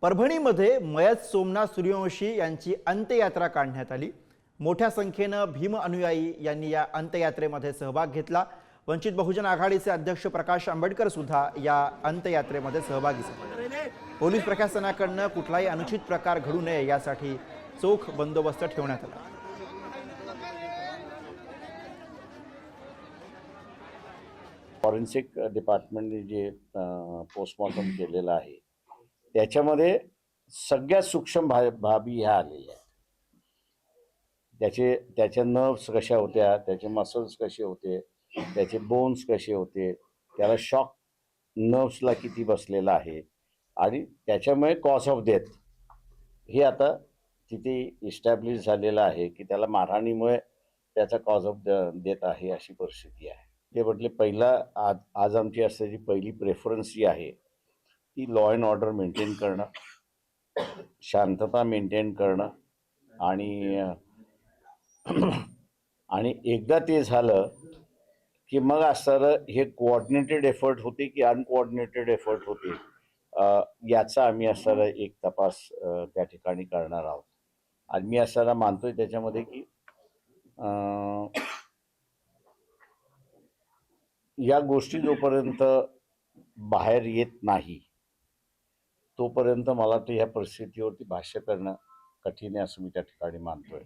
परभणीमध्ये मयत सोमनाथ सूर्यवंशी यांची अंत्ययात्रा काढण्यात आली। मोठ्या संख्येनं भीम अनुयायी यांनी या अंत्ययात्रेमध्ये सहभाग घेतला। वंचित बहुजन आघाडीचे अध्यक्ष प्रकाश आंबेडकर सुद्धा या अंत्ययात्रेमध्ये सहभागी झाले। पोलीस प्रशासनाकडून कुठलाही अनुचित प्रकार घडू नये यासाठी चोख बंदोबस्त ठेवण्यात आला। फॉरेन्सिक डिपार्टमेंटने जे पोस्टमॉर्टम केलेलं आहे त्याच्यामध्ये सगळ्यात सूक्ष्म बाबी ह्या आलेल्या आहेत। त्याच्या नर्व्स कशा होत्या, त्याचे मसल्स कसे होते, त्याचे बोन्स कसे होते, त्याला शॉक नर्व्सला किती बसलेला आहे आणि त्याच्यामुळे कॉज ऑफ डेथ हे आता तिथे इस्टॅब्लिश झालेलं आहे की त्याला मारहाणीमुळे त्याचा कॉज ऑफ डेथ आहे अशी परिस्थिती आहे। ते म्हटले पहिला आज आमची असलेली पहिली प्रेफरन्स जी आहे ती लॉ अँड ऑर्डर मेंटेन करणं, शांतता मेंटेन करणं आणि एकदा ते झालं की मग असणारं हे कोऑर्डिनेटेड एफर्ट होते की अनकोऑर्डिनेटेड एफर्ट होते याचा आम्ही असणारा एक तपास त्या ठिकाणी करणार आहोत। आणि मी असणारा मानतोय त्याच्यामध्ये की या गोष्टी जोपर्यंत बाहेर येत नाही तोपर्यंत मला वाटतं ह्या परिस्थितीवरती भाष्य करणं कठीण आहे असं मी त्या ठिकाणी मानतोय।